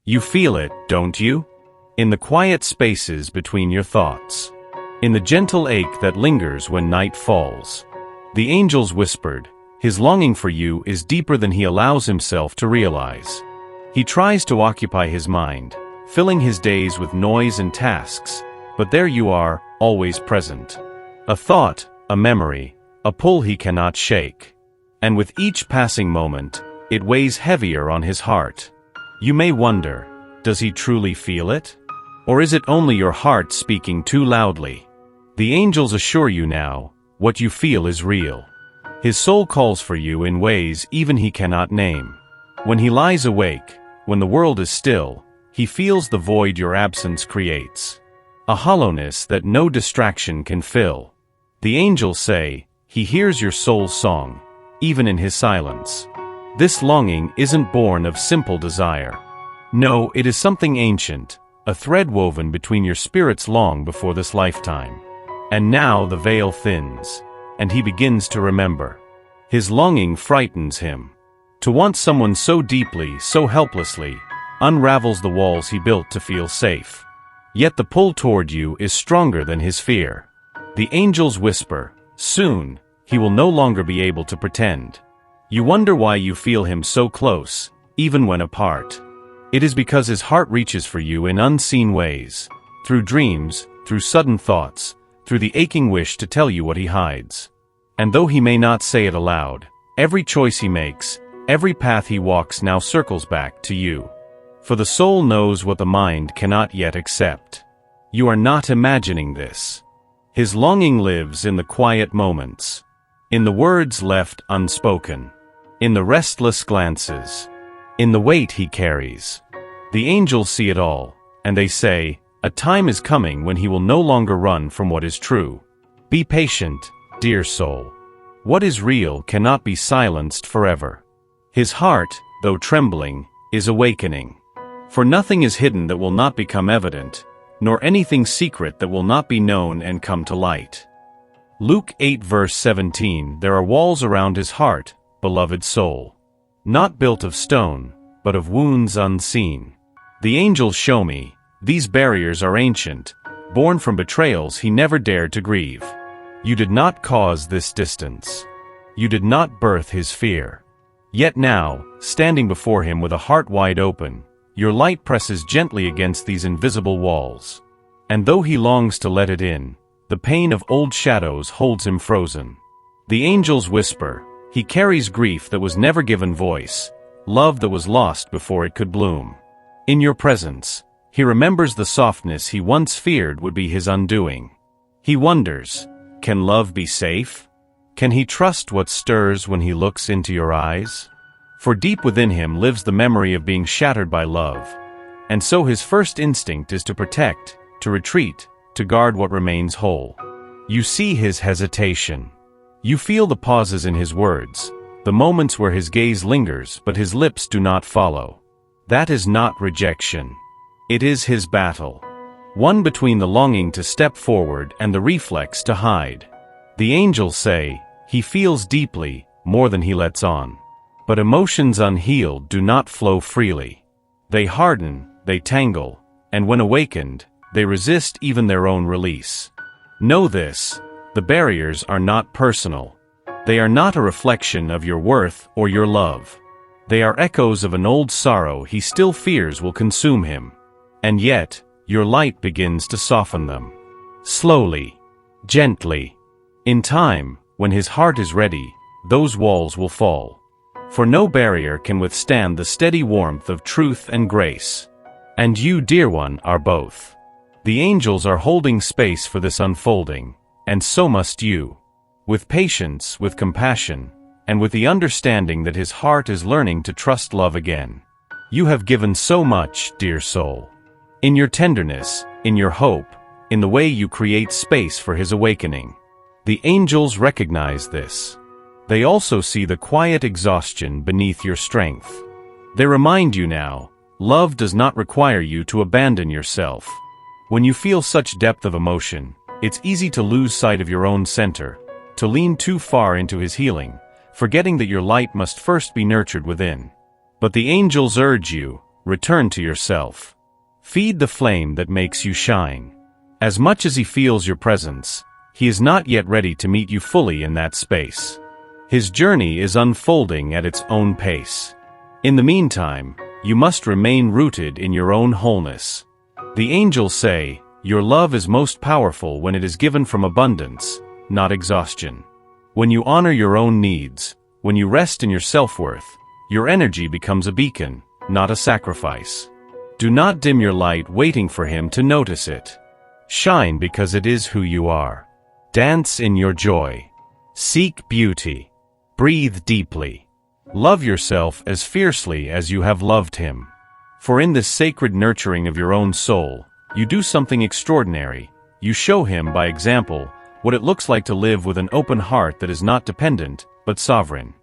You feel it, don't you? In the quiet spaces between your thoughts. In the gentle ache that lingers when night falls. The angels whispered, his longing for you is deeper than he allows himself to realize. He tries to occupy his mind, filling his days with noise and tasks, but there you are, always present. A thought, a memory, a pull he cannot shake. And with each passing moment, it weighs heavier on his heart. You may wonder, does he truly feel it? Or is it only your heart speaking too loudly? The angels assure you now, what you feel is real. His soul calls for you in ways even he cannot name. When he lies awake, when the world is still, he feels the void your absence creates. A hollowness that no distraction can fill. The angels say, he hears your soul's song, even in his silence. This longing isn't born of simple desire. No, it is something ancient, a thread woven between your spirits long before this lifetime. And now the veil thins, and he begins to remember. His longing frightens him. To want someone so deeply, so helplessly, unravels the walls he built to feel safe. Yet the pull toward you is stronger than his fear. The angels whisper, soon, he will no longer be able to pretend. You wonder why you feel him so close, even when apart. It is because his heart reaches for you in unseen ways, through dreams, through sudden thoughts, through the aching wish to tell you what he hides. And though he may not say it aloud, every choice he makes, every path he walks now circles back to you. For the soul knows what the mind cannot yet accept. You are not imagining this. His longing lives in the quiet moments, in the words left unspoken, in the restless glances, in the weight he carries. The angels see it all, and they say, a time is coming when he will no longer run from what is true. Be patient, dear soul. What is real cannot be silenced forever. His heart, though trembling, is awakening. For nothing is hidden that will not become evident, nor anything secret that will not be known and come to light. Luke 8 verse 17. There are walls around his heart, beloved soul. Not built of stone, but of wounds unseen. The angels show me, these barriers are ancient, born from betrayals he never dared to grieve. You did not cause this distance. You did not birth his fear. Yet now, standing before him with a heart wide open, your light presses gently against these invisible walls. And though he longs to let it in, the pain of old shadows holds him frozen. The angels whisper, he carries grief that was never given voice, love that was lost before it could bloom. In your presence, he remembers the softness he once feared would be his undoing. He wonders, can love be safe? Can he trust what stirs when he looks into your eyes? For deep within him lives the memory of being shattered by love, and so his first instinct is to protect, to retreat, to guard what remains whole. You see his hesitation. You feel the pauses in his words, the moments where his gaze lingers but his lips do not follow. That is not rejection. It is his battle. One between the longing to step forward and the reflex to hide. The angels say, he feels deeply, more than he lets on. But emotions unhealed do not flow freely. They harden, they tangle, and when awakened, they resist even their own release. Know this, the barriers are not personal. They are not a reflection of your worth or your love. They are echoes of an old sorrow he still fears will consume him. And yet, your light begins to soften them. Slowly, gently. In time, when his heart is ready, those walls will fall. For no barrier can withstand the steady warmth of truth and grace. And you, dear one, are both. The angels are holding space for this unfolding, and so must you. With patience, with compassion, and with the understanding that his heart is learning to trust love again. You have given so much, dear soul. In your tenderness, in your hope, in the way you create space for his awakening. The angels recognize this. They also see the quiet exhaustion beneath your strength. They remind you now, love does not require you to abandon yourself. When you feel such depth of emotion, it's easy to lose sight of your own center, to lean too far into his healing, forgetting that your light must first be nurtured within. But the angels urge you, return to yourself. Feed the flame that makes you shine. As much as he feels your presence, he is not yet ready to meet you fully in that space. His journey is unfolding at its own pace. In the meantime, you must remain rooted in your own wholeness. The angels say, your love is most powerful when it is given from abundance, not exhaustion. When you honor your own needs, when you rest in your self-worth, your energy becomes a beacon, not a sacrifice. Do not dim your light waiting for him to notice it. Shine because it is who you are. Dance in your joy. Seek beauty. Breathe deeply. Love yourself as fiercely as you have loved him. For in this sacred nurturing of your own soul, you do something extraordinary. You show him by example what it looks like to live with an open heart that is not dependent, but sovereign.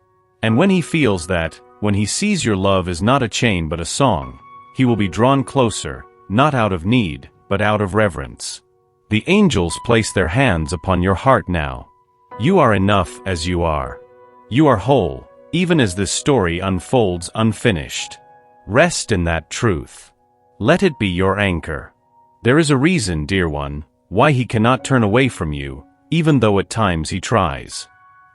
And when he feels that, when he sees your love is not a chain but a song, he will be drawn closer, not out of need, but out of reverence. The angels place their hands upon your heart now. You are enough as you are. You are whole, even as this story unfolds unfinished. Rest in that truth. Let it be your anchor. There is a reason, dear one, why he cannot turn away from you, even though at times he tries.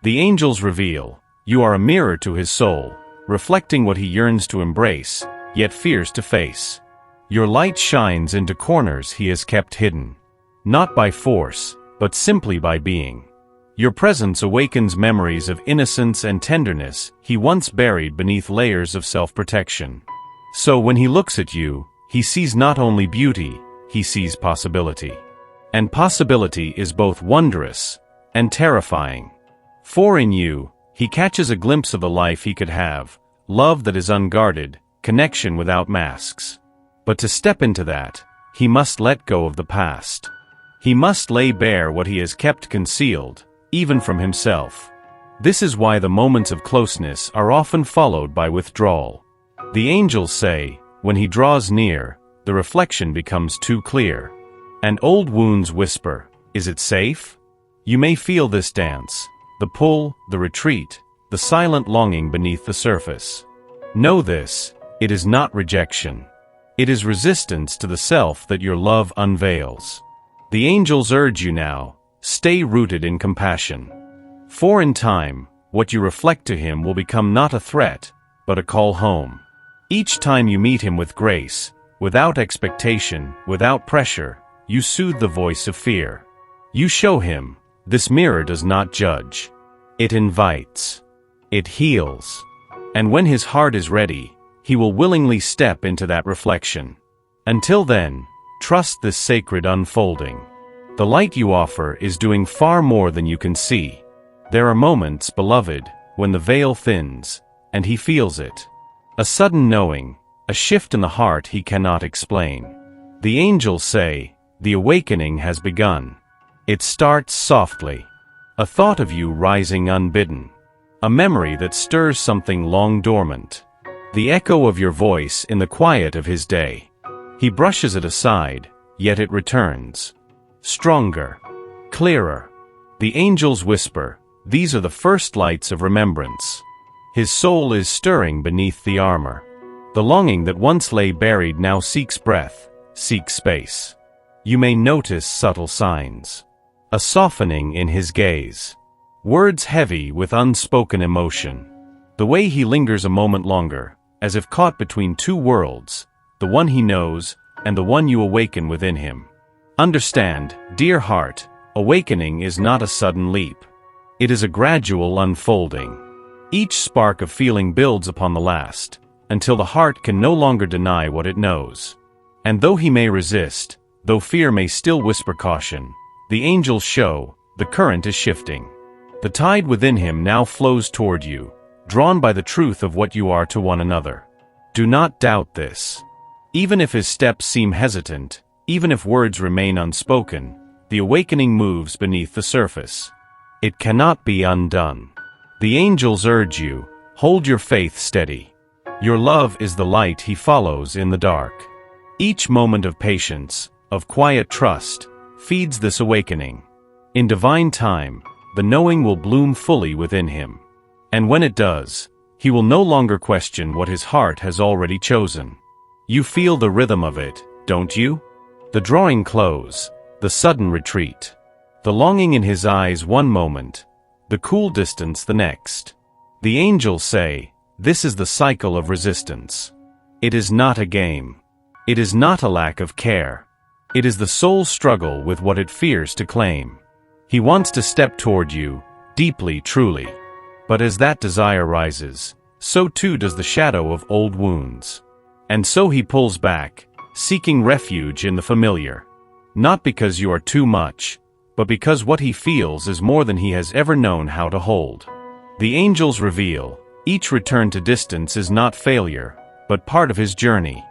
The angels reveal, you are a mirror to his soul, reflecting what he yearns to embrace, yet fears to face. Your light shines into corners he has kept hidden. Not by force, but simply by being. Your presence awakens memories of innocence and tenderness he once buried beneath layers of self-protection. So when he looks at you, he sees not only beauty, he sees possibility. And possibility is both wondrous and terrifying. For in you, he catches a glimpse of the life he could have, love that is unguarded, connection without masks. But to step into that, he must let go of the past. He must lay bare what he has kept concealed, even from himself. This is why the moments of closeness are often followed by withdrawal. The angels say, when he draws near, the reflection becomes too clear. And old wounds whisper, is it safe? You may feel this dance, the pull, the retreat, the silent longing beneath the surface. Know this, it is not rejection. It is resistance to the self that your love unveils. The angels urge you now, stay rooted in compassion. For in time, what you reflect to him will become not a threat, but a call home. Each time you meet him with grace, without expectation, without pressure, you soothe the voice of fear. You show him, this mirror does not judge. It invites. It heals. And when his heart is ready, he will willingly step into that reflection. Until then, trust this sacred unfolding. The light you offer is doing far more than you can see. There are moments, beloved, when the veil thins, and he feels it. A sudden knowing, a shift in the heart he cannot explain. The angels say, the awakening has begun. It starts softly. A thought of you rising unbidden. A memory that stirs something long dormant. The echo of your voice in the quiet of his day. He brushes it aside, yet it returns. Stronger. Clearer. The angels whisper, these are the first lights of remembrance. His soul is stirring beneath the armor. The longing that once lay buried now seeks breath, seeks space. You may notice subtle signs. A softening in his gaze. Words heavy with unspoken emotion. The way he lingers a moment longer, as if caught between two worlds, the one he knows, and the one you awaken within him. Understand, dear heart, awakening is not a sudden leap. It is a gradual unfolding. Each spark of feeling builds upon the last, until the heart can no longer deny what it knows. And though he may resist, though fear may still whisper caution, the angels show, the current is shifting. The tide within him now flows toward you, drawn by the truth of what you are to one another. Do not doubt this. Even if his steps seem hesitant, even if words remain unspoken, the awakening moves beneath the surface. It cannot be undone. The angels urge you, hold your faith steady. Your love is the light he follows in the dark. Each moment of patience, of quiet trust, feeds this awakening. In divine time, the knowing will bloom fully within him. And when it does, he will no longer question what his heart has already chosen. You feel the rhythm of it, don't you? The drawing close, the sudden retreat. The longing in his eyes one moment, the cool distance the next. The angels say, this is the cycle of resistance. It is not a game. It is not a lack of care. It is the soul's struggle with what it fears to claim. He wants to step toward you, deeply, truly. But as that desire rises, so too does the shadow of old wounds. And so he pulls back, seeking refuge in the familiar. Not because you are too much, but because what he feels is more than he has ever known how to hold. The angels reveal, each return to distance is not failure, but part of his journey.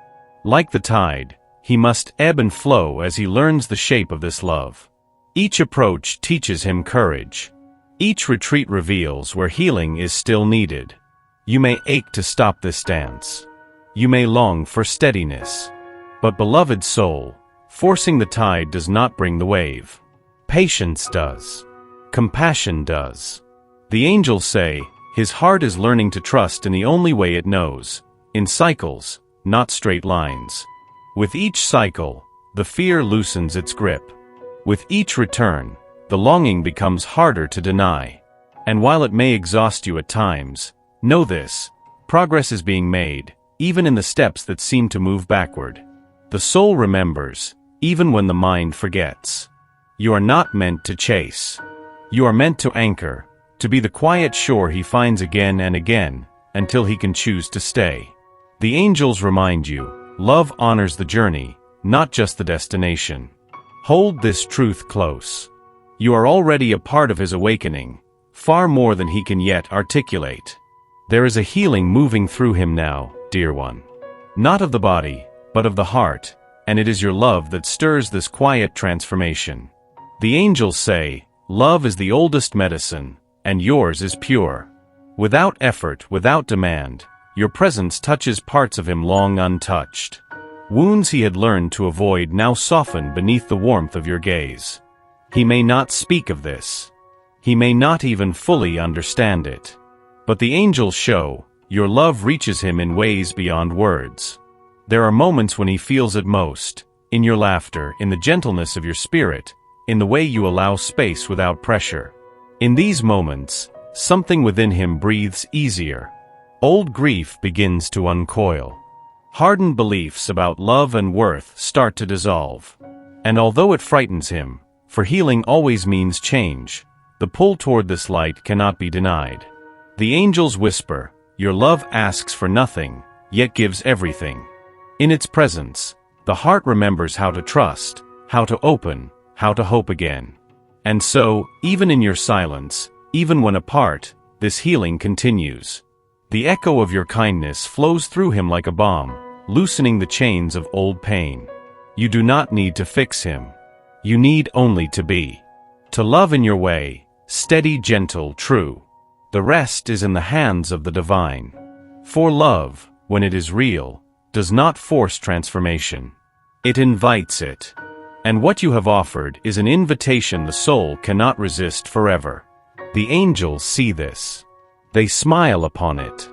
Like the tide, he must ebb and flow as he learns the shape of this love. Each approach teaches him courage. Each retreat reveals where healing is still needed. You may ache to stop this dance. You may long for steadiness. But beloved soul, forcing the tide does not bring the wave. Patience does. Compassion does. The angels say, his heart is learning to trust in the only way it knows, in cycles, not straight lines. With each cycle, the fear loosens its grip. With each return, the longing becomes harder to deny. And while it may exhaust you at times, know this, progress is being made, even in the steps that seem to move backward. The soul remembers, even when the mind forgets. You are not meant to chase. You are meant to anchor, to be the quiet shore he finds again and again, until he can choose to stay. The angels remind you, love honors the journey, not just the destination. Hold this truth close. You are already a part of his awakening, far more than he can yet articulate. There is a healing moving through him now, dear one. Not of the body, but of the heart, and it is your love that stirs this quiet transformation. The angels say, love is the oldest medicine, and yours is pure. Without effort, without demand, your presence touches parts of him long untouched. Wounds he had learned to avoid now soften beneath the warmth of your gaze. He may not speak of this. He may not even fully understand it. But the angels show, your love reaches him in ways beyond words. There are moments when he feels it most, in your laughter, in the gentleness of your spirit, in the way you allow space without pressure. In these moments, something within him breathes easier. Old grief begins to uncoil. Hardened beliefs about love and worth start to dissolve. And although it frightens him, for healing always means change, the pull toward this light cannot be denied. The angels whisper, your love asks for nothing, yet gives everything. In its presence, the heart remembers how to trust, how to open, how to hope again. And so, even in your silence, even when apart, this healing continues. The echo of your kindness flows through him like a balm, loosening the chains of old pain. You do not need to fix him. You need only to be. To love in your way, steady, gentle, true. The rest is in the hands of the divine. For love, when it is real, does not force transformation. It invites it. And what you have offered is an invitation the soul cannot resist forever. The angels see this. They smile upon it.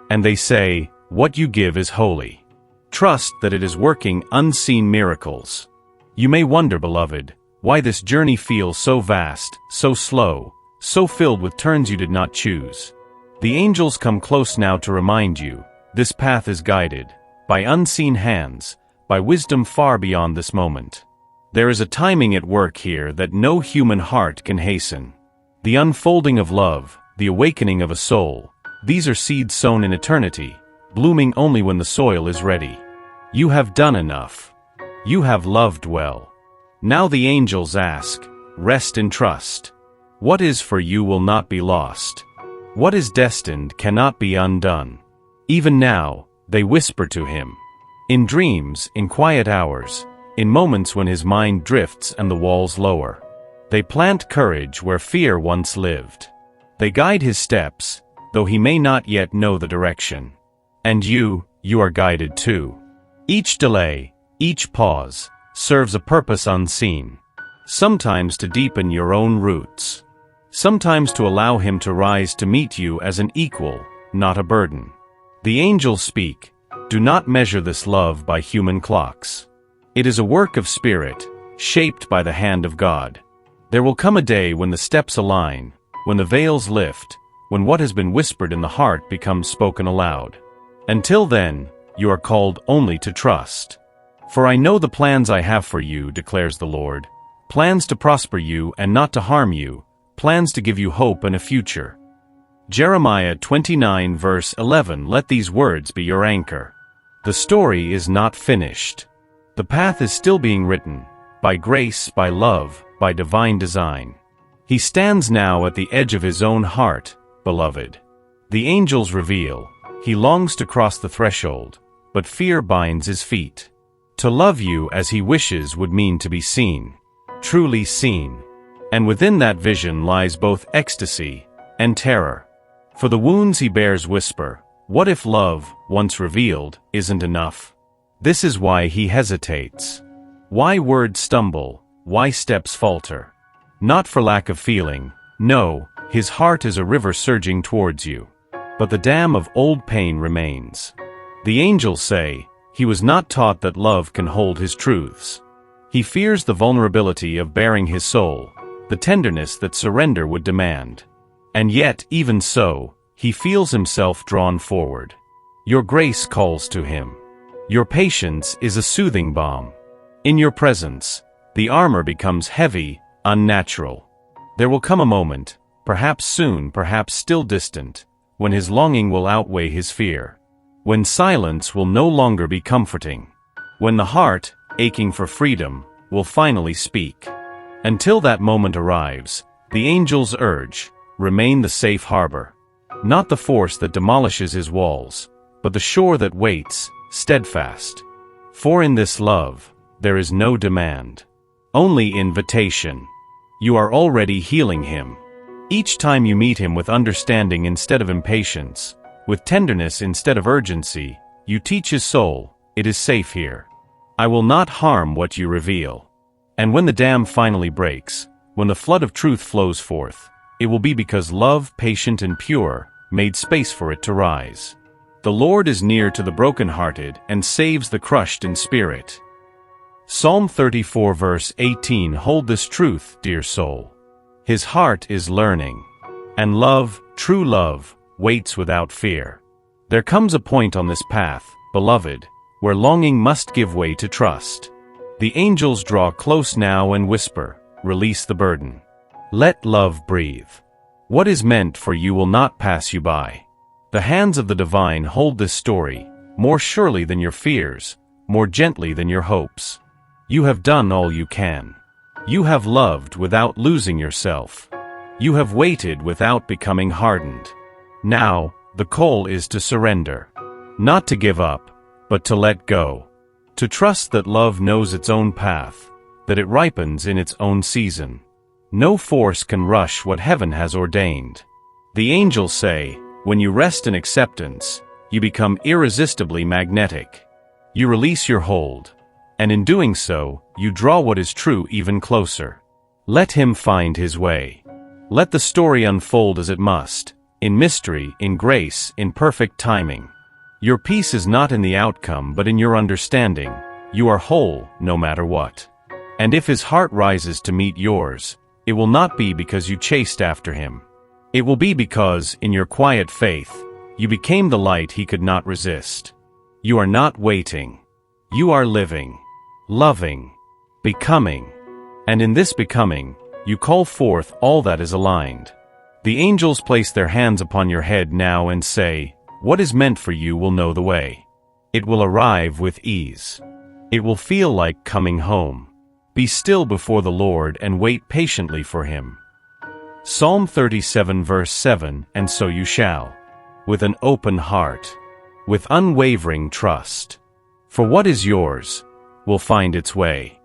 And they say, what you give is holy. Trust that it is working unseen miracles. You may wonder, beloved, why this journey feels so vast, so slow, so filled with turns you did not choose. The angels come close now to remind you, this path is guided, by unseen hands, by wisdom far beyond this moment. There is a timing at work here that no human heart can hasten. The unfolding of love, the awakening of a soul, these are seeds sown in eternity, blooming only when the soil is ready. You have done enough. You have loved well. Now the angels ask, rest in trust. What is for you will not be lost. What is destined cannot be undone. Even now, they whisper to him. In dreams, in quiet hours, in moments when his mind drifts and the walls lower. They plant courage where fear once lived. They guide his steps, though he may not yet know the direction. And you are guided too. Each delay, each pause, serves a purpose unseen. Sometimes to deepen your own roots. Sometimes to allow him to rise to meet you as an equal, not a burden. The angels speak, Do not measure this love by human clocks. It is a work of spirit, shaped by the hand of God. There will come a day when the steps align, when the veils lift, when what has been whispered in the heart becomes spoken aloud. Until then, you are called only to trust. For I know the plans I have for you, declares the Lord, plans to prosper you and not to harm you, plans to give you hope and a future. Jeremiah 29 verse 11. Let these words be your anchor. The story is not finished. The path is still being written, by grace, by love, by divine design. He stands now at the edge of his own heart, beloved. The angels reveal, he longs to cross the threshold, but fear binds his feet. To love you as he wishes would mean to be seen, truly seen. And within that vision lies both ecstasy and terror. For the wounds he bears whisper, what if love, once revealed, isn't enough? This is why he hesitates. Why words stumble, why steps falter. Not for lack of feeling, no, his heart is a river surging towards you. But the dam of old pain remains. The angels say, he was not taught that love can hold his truths. He fears the vulnerability of baring his soul, the tenderness that surrender would demand. And yet, even so, he feels himself drawn forward. Your grace calls to him. Your patience is a soothing balm. In your presence, the armor becomes heavy, unnatural. There will come a moment, perhaps soon, perhaps still distant, when his longing will outweigh his fear. When silence will no longer be comforting. When the heart, aching for freedom, will finally speak. Until that moment arrives, the angels urge, remain the safe harbor. Not the force that demolishes his walls, but the shore that waits, steadfast. For in this love, there is no demand. Only invitation. You are already healing him. Each time you meet him with understanding instead of impatience, with tenderness instead of urgency, you teach his soul, it is safe here. I will not harm what you reveal. And when the dam finally breaks, when the flood of truth flows forth, it will be because love, patient and pure, made space for it to rise. The Lord is near to the brokenhearted and saves the crushed in spirit. Psalm 34 verse 18. Hold this truth, dear soul. His heart is learning. And love, true love, waits without fear. There comes a point on this path, beloved, where longing must give way to trust. The angels draw close now and whisper, release the burden. Let love breathe. What is meant for you will not pass you by. The hands of the divine hold this story, more surely than your fears, more gently than your hopes. You have done all you can. You have loved without losing yourself. You have waited without becoming hardened. Now, the call is to surrender. Not to give up, but to let go. To trust that love knows its own path, that it ripens in its own season. No force can rush what heaven has ordained. The angels say, when you rest in acceptance, you become irresistibly magnetic. You release your hold. And in doing so, you draw what is true even closer. Let him find his way. Let the story unfold as it must, in mystery, in grace, in perfect timing. Your peace is not in the outcome but in your understanding. You are whole, no matter what. And if his heart rises to meet yours, it will not be because you chased after him. It will be because, in your quiet faith, you became the light he could not resist. You are not waiting. You are living. Loving, becoming, and in this becoming, you call forth all that is aligned. The angels place their hands upon your head now and say, what is meant for you will know the way. It will arrive with ease. It will feel like coming home. Be still before the Lord and wait patiently for him. Psalm 37 verse 7. And so you shall, with an open heart, with unwavering trust. For what is yours will find its way.